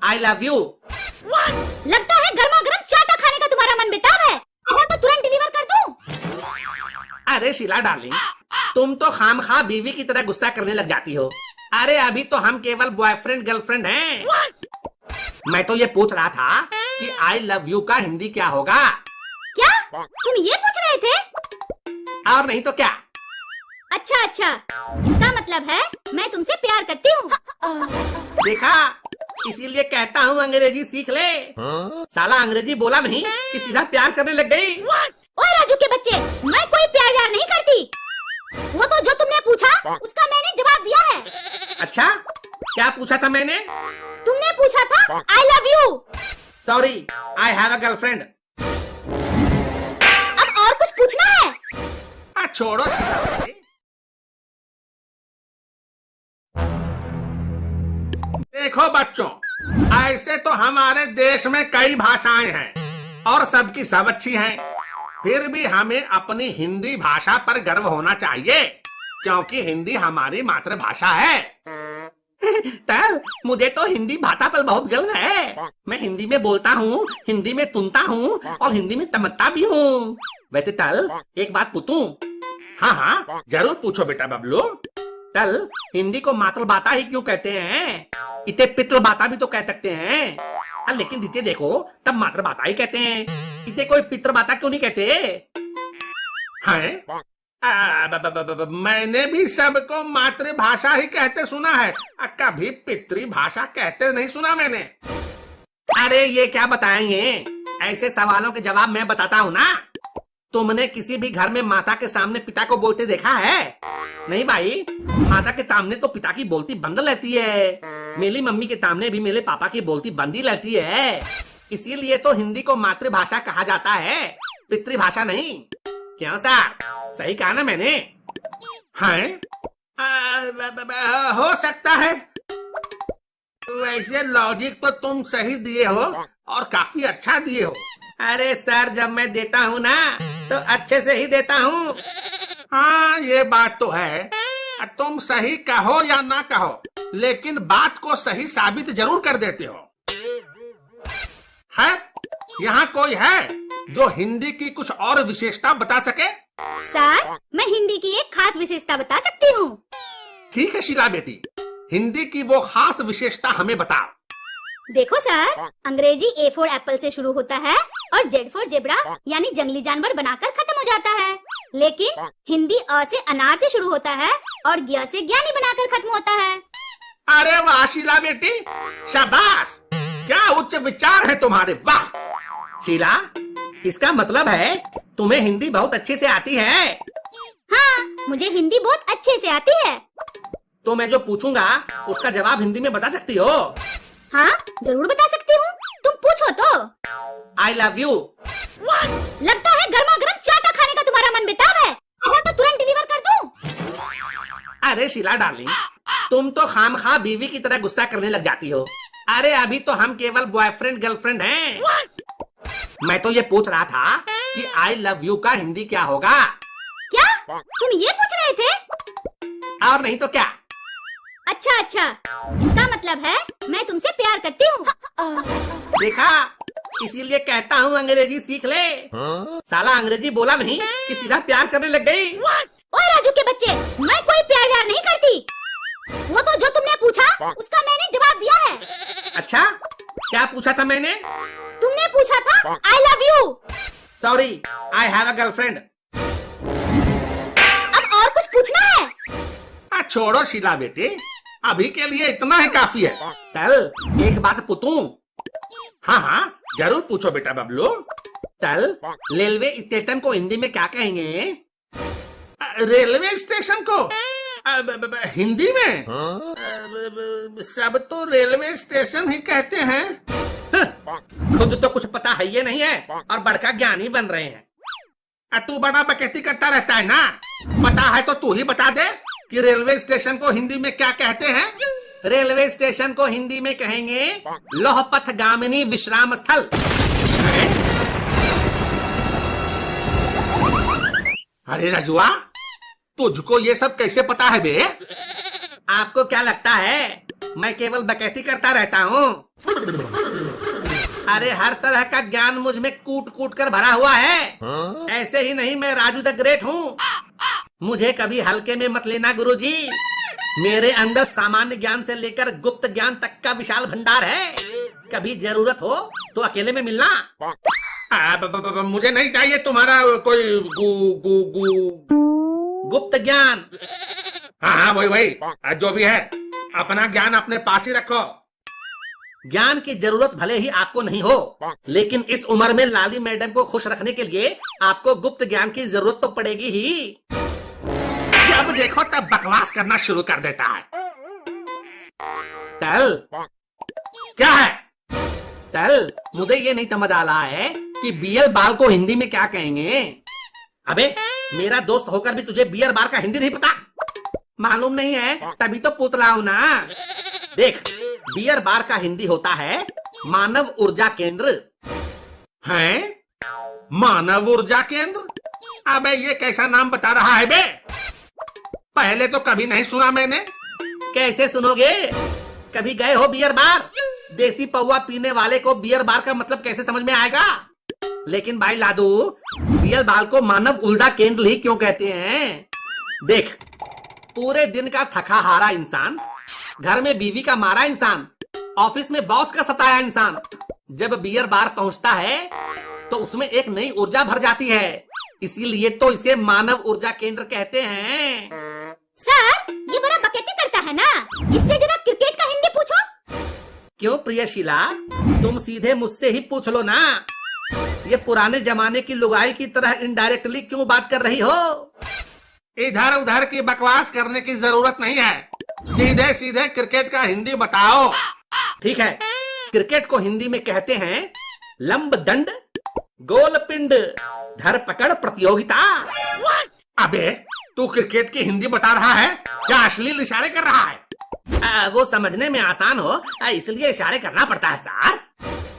I love you. लगता है गर्मा गर्म चाटा खाने का तुम्हारा मन बेताब है। कहो तो तुरंत डिलीवर कर दूं। अरे शीला डार्लिंग, तुम तो खामखा बीवी की तरह गुस्सा करने लग जाती हो। अरे अभी तो हम केवल बॉयफ्रेंड गर्लफ्रेंड हैं। मैं तो ये पूछ रहा था कि आई लव यू का हिंदी क्या होगा। क्या तुम ये पूछ रहे थे? और नहीं तो क्या। अच्छा अच्छा, इसका मतलब है मैं तुमसे प्यार करती हूँ। देखा, इसीलिए कहता हूँ अंग्रेजी सीख ले। साला अंग्रेजी बोला नहीं कि सीधा प्यार करने लग गई। ओए राजू के बच्चे, मैं कोई प्यार व्यार नहीं करती। वो तो जो तुमने पूछा उसका मैंने जवाब दिया है। अच्छा, क्या पूछा था मैंने? तुमने पूछा था I love you. Sorry, I have a girlfriend. अब और कुछ पूछना है? छोड़ो शीला। देखो बच्चों, ऐसे तो हमारे देश में कई भाषाएं हैं और सबकी सब अच्छी हैं। फिर भी हमें अपनी हिंदी भाषा पर गर्व होना चाहिए, क्योंकि हिंदी हमारी मातृभाषा है। तब मुझे तो हिंदी भाषा पर बहुत गर्व है। मैं हिंदी में बोलता हूँ, हिंदी में सुनता हूँ और हिंदी में समझता भी हूँ। वैसे तल एक बात पूछूं? हाँ हाँ जरूर पूछो बेटा बबलू। तल हिंदी को मातृभाषा ही क्यों कहते हैं? इसे पितृभाषा भी तो कह सकते हैं। लेकिन जिसे देखो तब मातृभाषा ही कहते हैं। इसे कोई पितृभाषा क्यों नहीं कहते हैं? मैंने भी सबको मातृभाषा ही कहते सुना है, कभी पितृभाषा कहते नहीं सुना मैंने। अरे ये क्या बताएंगे? ऐसे सवालों के जवाब मैं बताता हूँ ना। तुमने किसी भी घर में माता के सामने पिता को बोलते देखा है? नहीं भाई, माता के सामने तो पिता की बोलती बंद रहती है। मेरी मम्मी के सामने भी मेरे पापा की बोलती बंदी रहती है। इसीलिए तो हिंदी को मातृभाषा कहा जाता है, पितृभाषा नहीं। क्यों सर, सही कहा ना मैंने? हैं? हो सकता है। वैसे लॉजिक तो तुम सही दिए हो और काफी अच्छा दिए हो। अरे सर, जब मैं देता हूँ ना तो अच्छे से ही देता हूँ। हाँ ये बात तो है। तुम सही कहो या ना कहो, लेकिन बात को सही साबित जरूर कर देते हो। है यहाँ कोई है जो हिंदी की कुछ और विशेषता बता सके? सर, मैं हिंदी की एक खास विशेषता बता सकती हूँ। ठीक है शीला बेटी, हिंदी की वो खास विशेषता हमें बताओ। देखो सर, अंग्रेजी A फॉर एप्पल से शुरू होता है और Z फॉर जेब्रा यानी जंगली जानवर बनाकर खत्म हो जाता है। लेकिन हिंदी अ से अनार से शुरू होता है और ज्ञ से ज्ञानी बनाकर खत्म होता है। अरे वाह शीला बेटी, शाबाश, क्या उच्च विचार है तुम्हारे। वाह शीला, इसका मतलब है तुम्हें हिंदी बहुत अच्छे से आती है। हाँ, मुझे हिंदी बहुत अच्छे से आती है। तो मैं जो पूछूंगा उसका जवाब हिंदी में बता सकती हो? हाँ जरूर बता सकती हूँ, तुम पूछो तो। I love you. लगता है गर्मा गर्म चाटा खाने का तुम्हारा मन बेताब है। कहो तो तुरंत डिलीवर कर दूं। अरे शीला डार्लिंग, तुम तो खामखा बीवी की तरह गुस्सा करने लग जाती हो। अरे अभी तो हम केवल बॉयफ्रेंड गर्लफ्रेंड हैं। मैं तो ये पूछ रहा था कि आई लव यू का हिंदी क्या होगा। क्या तुम ये पूछ रहे थे? और नहीं तो क्या। अच्छा अच्छा, इसका मतलब है मैं तुमसे प्यार करती हूँ। देखा, इसीलिए कहता हूँ अंग्रेजी सीख ले। साला अंग्रेजी बोला नहीं कि सीधा प्यार करने लग गई। ओए राजू के बच्चे, मैं कोई प्यार व्यार नहीं करती। वो तो जो तुमने पूछा उसका मैंने जवाब दिया है। अच्छा, क्या पूछा था मैंने? तुमने पूछा था I love you. Sorry, I have a girlfriend. अब और कुछ पूछना है? छोड़ो शीला बेटी, अभी के लिए इतना ही काफी है। तल एक बात पूछूं? हाँ हाँ जरूर पूछो बेटा बबलू। तल रेलवे स्टेशन को हिंदी में क्या कहेंगे? रेलवे स्टेशन को हिंदी में सब तो रेलवे स्टेशन ही कहते हैं। खुद तो कुछ पता है ये नहीं है और बड़का ज्ञानी बन रहे हैं। तू बड़ा बकैती करता रहता है ना, पता है तो तू ही बता दे कि रेलवे स्टेशन को हिंदी में क्या कहते हैं। रेलवे स्टेशन को हिंदी में कहेंगे लौह पथ गामिनी विश्राम स्थल। अरे रजुआ, तुझको ये सब कैसे पता है बे? आपको क्या लगता है मैं केवल बकैती करता रहता हूँ? अरे हर तरह का ज्ञान मुझ में कूट कूट कर भरा हुआ है। ऐसे ही नहीं मैं राजू द ग्रेट हूँ। मुझे कभी हल्के में मत लेना गुरुजी। मेरे अंदर सामान्य ज्ञान से लेकर गुप्त ज्ञान तक का विशाल भंडार है। कभी जरूरत हो तो अकेले में मिलना। मुझे नहीं चाहिए तुम्हारा कोई गुप्त ज्ञान। हाँ वही जो भी है अपना ज्ञान अपने पास ही रखो। ज्ञान की जरूरत भले ही आपको नहीं हो, लेकिन इस उम्र में लाली मैडम को खुश रखने के लिए आपको गुप्त ज्ञान की जरूरत तो पड़ेगी ही। जब देखो तब बकवास करना शुरू कर देता है। टल क्या है? टल मुझे ये नहीं समझ आ रहा है कि बियर बाल को हिंदी में क्या कहेंगे। अबे मेरा दोस्त होकर भी तुझे बियर बार का हिंदी नहीं पता? मालूम नहीं है तभी तो पूछ रहा हूं ना। देख बियर बार का हिंदी होता है मानव ऊर्जा केंद्र। हैं? मानव ऊर्जा केंद्र? अबे ये कैसा नाम बता रहा है बे? पहले तो कभी नहीं सुना मैंने। कैसे सुनोगे? कभी गए हो बियर बार? देसी पौवा पीने वाले को बियर बार का मतलब कैसे समझ में आएगा? लेकिन भाई लादू बियर बार को मानव ऊर्जा केंद्र ही क्यों कहते हैं? देख पूरे दिन का थका हारा इंसान, घर में बीवी का मारा इंसान, ऑफिस में बॉस का सताया इंसान जब बियर बार पहुंचता है तो उसमें एक नई ऊर्जा भर जाती है। इसीलिए तो इसे मानव ऊर्जा केंद्र कहते हैं। सर ये बड़ा बकेती करता है ना, इससे जरा क्रिकेट का हिंदी पूछो। क्यों प्रियशीला, तुम सीधे मुझसे ही पूछ लो ना। ये पुराने जमाने की लुगाई की तरह इनडायरेक्टली क्यों बात कर रही हो? इधर उधर की बकवास करने की जरूरत नहीं है। सीधे सीधे क्रिकेट का हिंदी बताओ। ठीक है, क्रिकेट को हिंदी में कहते हैं लंब दंड गोल पिंड धरपकड़ प्रतियोगिता। अबे तू क्रिकेट की हिंदी बता रहा है क्या अश्लील इशारे कर रहा है? वो समझने में आसान हो इसलिए इशारे करना पड़ता है सर।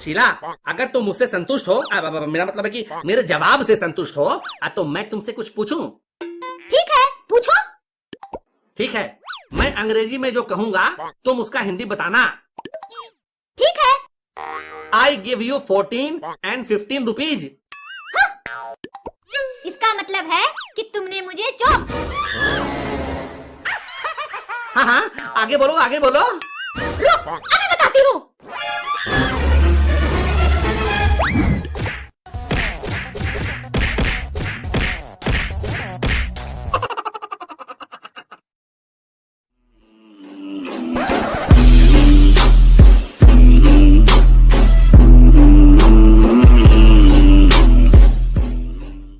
शीला अगर तुम मुझसे संतुष्ट हो, मेरा मतलब है कि मेरे जवाब से संतुष्ट हो, तो मैं तुमसे कुछ पूछूं? ठीक है पूछो। ठीक है, मैं अंग्रेजी में जो कहूंगा तुम उसका हिंदी बताना। ठीक है। I give you 14 and 15 rupees. इसका मतलब है कि तुमने मुझे हाँ आगे बोलो आगे बोलो। रुक,